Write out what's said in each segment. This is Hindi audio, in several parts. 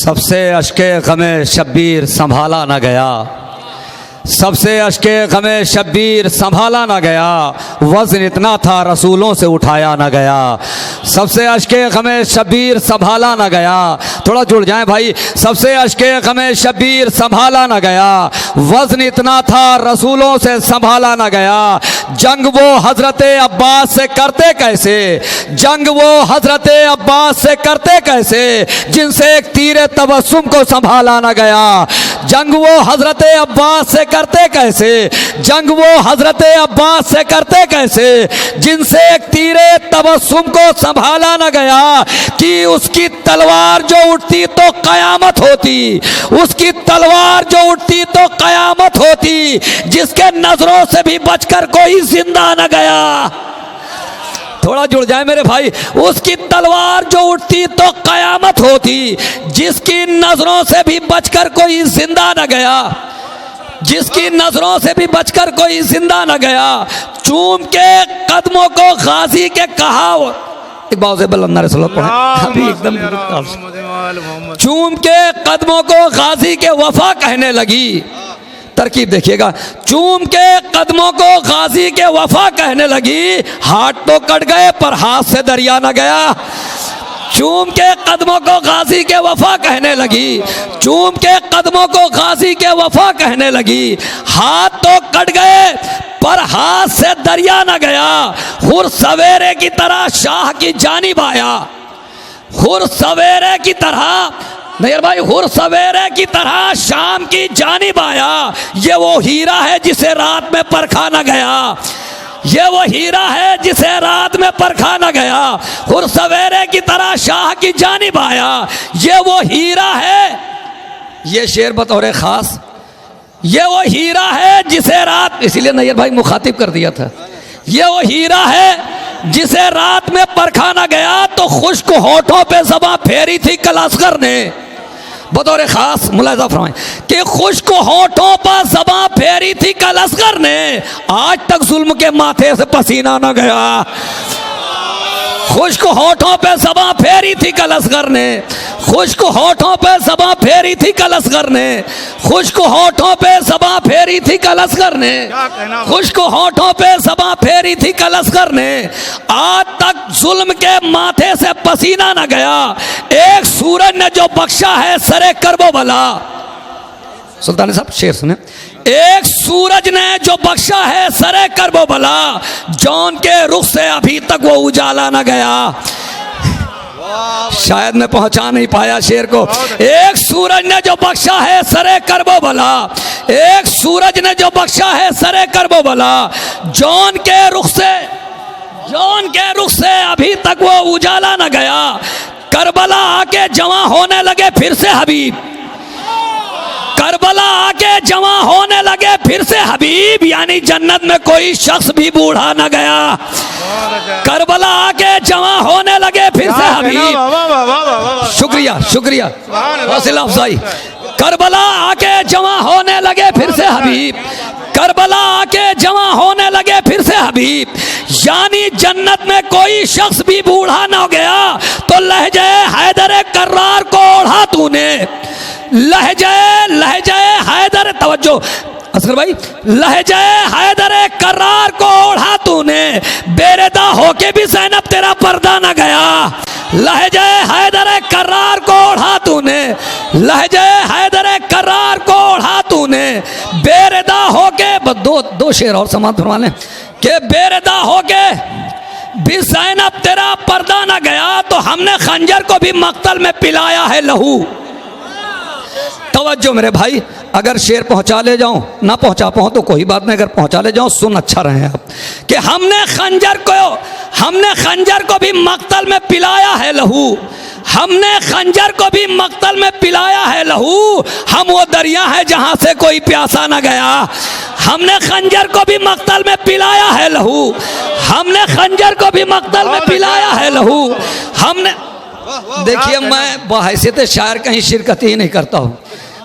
सबसे अश्के ग़मे शब्बीर संभाला न गया, सबसे अश्के ग़मे शब्बीर संभाला न गया, वज़न इतना था रसूलों से उठाया न गया। सबसे अश्के ग़मे शब्बीर संभाला न गया, थोड़ा जुड़ जाएं भाई। सबसे अश्के ग़मे शब्बीर संभाला न गया, वज़न इतना था रसूलों से संभाला न गया। जंग वो हज़रत अब्बास से करते कैसे, जंग वो हज़रत अब्बास से करते कैसे, जिनसे एक तीर तबस्सुम को संभाला न गया। जंग वो हज़रत अब्बास से करते कैसे, जंग वो हज़रत अब्बास से करते कैसे, जिनसे एक तीरे तबस्सुम को संभाला न गया। कि उसकी तलवार जो उठती तो क़यामत होती, उसकी तलवार जो उठती तो क़यामत होती, जिसके नजरों से भी बचकर कोई जिंदा न गया। थोड़ा जुड़ जाए मेरे भाई। उसकी तलवार जो उठती तो क़यामत होती, जिसकी नजरों से भी बचकर कोई जिंदा न गया, जिसकी नजरों से भी बचकर कोई जिंदा न गया। चूम के कदमों को गाजी के कहा, एक बार से बुलंद सलात पढ़ें अभी एकदम। चूम के कदमों को गाजी के वफा कहने लगी, तरकीब देखिएगा। चूम के कदमों को गाजी के वफा कहने लगी, हाथ तो कट गए पर हाथ से दरिया न गया। चूम के कदमों को गाजी के वफा कहने लगी, चूम के कदमों को गाजी के वफा कहने लगी, हाथ तो कट गए पर हाथ से दरिया न गया। हुर सवेरे की तरह शाह की जानिब आया, हुर सवेरे की तरह नहीं भाई, हुर सवेरे की तरह शाम की जानिब आया। ये वो हीरा है जिसे रात में परखा न गया, ये वो हीरा है जिसे रात में परखा न गया। हुर सवेरे की तरह शाह की जानिब आया, ये वो हीरा है, ये शेर बतौर ख़ास, ये वो हीरा है जिसे रात, इसीलिए नैयर भाई मुखातिब कर दिया था। ये वो हीरा है जिसे रात में परखा न गया, तो खुश्क होठों पे ज़बां फेरी थी कल असगर ने, बतौर ख़ास मुलाज़ा फरमाएं कि खुश्क होठों पर ज़बां फेरी थी कल असगर ने, आज तक जुल्म के माथे से पसीना न गया। खुश्क होठों पे ज़बां फेरी थी कल असगर ने, खुश्क होठों पे ज़बां फेरी थी कल असगर ने, खुश्क होठों पे ज़बां फेरी थी कल असगर ने, खुश्क होठों पे ज़बां फेरी थी कल असगर ने, आज तक जुल्म के माथे से पसीना न गया। एक सूरज ने जो बख्शा है सरे करबो भला, सुल्तान साहब शेर सुने। एक सूरज ने जो बख्शा है सरे करबो भला, जौन के रुख से अभी तक वो उजाला न गया। शायद मैं पहुंचा नहीं पाया शेर को। एक सूरज ने जो बख्शा है सरे करबो भला, एक सूरज ने जो बख्शा है सरे करबो भला, जौन के रुख से, जौन के रुख से अभी तक वो उजाला न गया। करबला आके जवां होने लगे फिर से हबीब, करबला आके जवां होने लगे फिर से हबीब, यानी जन्नत में कोई शख्स भी बूढ़ा न गया। करबला आके जवां होने लगे फिर से हबीब, शुक्रिया शुक्रिया हौसला अफजाई। करबला आके जवां होने लगे फिर से हबीब, करबला आके जवां होने लगे फिर से हबीब, यानी जन्नत में कोई शख्स भी बूढ़ा न गया। तो लहजे हैदर कर्रार को ओढ़ा तूने, लहजे लहजे हैदर, तवज्जो असगर भाई, लहजे हैदर कर्रार को ओढ़ा तूने, बेरेदा होके भी ज़ैनब तेरा पर्दा न गया। लहजे हैदर कर्रार को ओढ़ा तूने, लहजे हैदर कर्रार को ओढ़ा तूने, बेरेदा होके, दो शेर और समाप्त फरमा लें कि बेरेदा होके भी ज़ैनब तेरा पर्दा न गया। तो हमने खंजर को भी मक्तल में पिलाया है लहू। तवज्जो मेरे भाई, अगर शेर पहुंचा ले जाऊं, ना पहुंचा पाऊं तो कोई बात नहीं, अगर पहुंचा ले जाऊं सुन अच्छा रहे आप कि हमने खंजर को भी मक्तल में पिलाया है लहू, हमने खंजर को भी मक्तल में पिलाया है लहू। हम वो दरिया है जहां से कोई प्यासा न गया, हमने खंजर को भी मक्तल में पिलाया है लहू, हमने खंजर को भी मक्तल में पिलाया है लहू। हमने, देखिए मैं बहैसियत शायर कहीं शिरकत ही नहीं करता हूँ,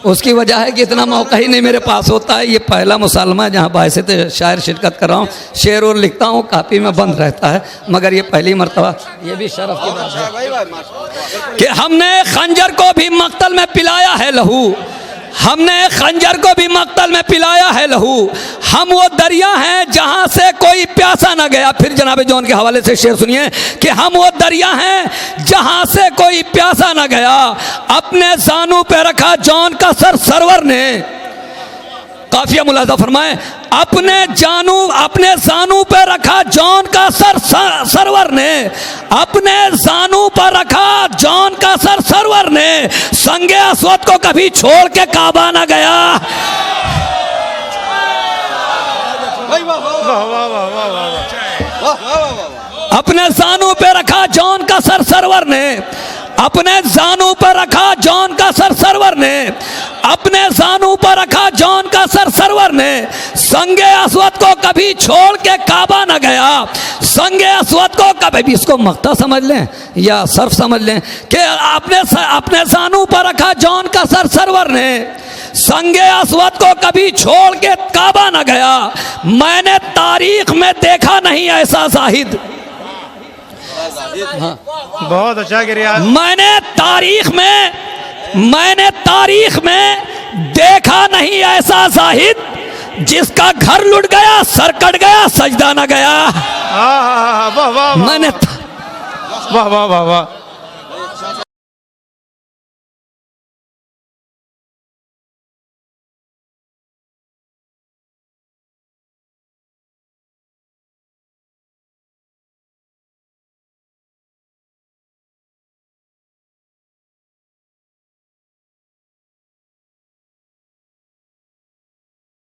उसकी वजह है कि इतना मौका ही नहीं मेरे पास होता है। ये पहला मुसालमा जहाँ बायसत शायर शिरकत कर रहा हूँ, शेर और लिखता हूँ, कापी में बंद रहता है, मगर ये पहली मर्तबा, ये भी शर्फ की बात है कि हमने खंजर को भी मक्तल में पिलाया है लहू, हमने खंजर को भी मक्तल में पिलाया है लहू, हम वो दरिया हैं जहां से कोई प्यासा न गया। फिर जनाब जौन के हवाले से शेर सुनिए कि हम वो दरिया हैं जहां से कोई प्यासा न गया, अपने जानू पे रखा जौन का सर सरवर ने, काफिया मुलाजा फरमाए, अपने जानू पे रखा जौन का सर सरवर ने, अपने जानू पर रखा जौन का सर सरवर ने, संगे अस्वद को कभी छोड़ के काबा ना गया। अपने जानू पे रखा जौन का सर सरवर ने, अपने जानू पर रखा जौन का सर सरवर ने, अपने जानू पर रखा जौन का सर सरवर ने, संगे अस्वद को कभी छोड़ के काबा न गया, संगे अस्वद को कभी, इसको मक्ता समझ लें या सर्फ समझ लें कि अपने जानू पर रखा जौन का सर सरवर ने, संगे अस्वद को कभी छोड़ के काबा न गया, मैंने तारीख में देखा नहीं ऐसा जाहिद। हाँ। बहुत अच्छा गिरिया। मैंने तारीख में देखा नहीं ऐसा जाहिद जिसका घर लुट गया, सर कट गया, सजदा न गया। वाह वाह वाह मैंने वाह वाह वाह वाह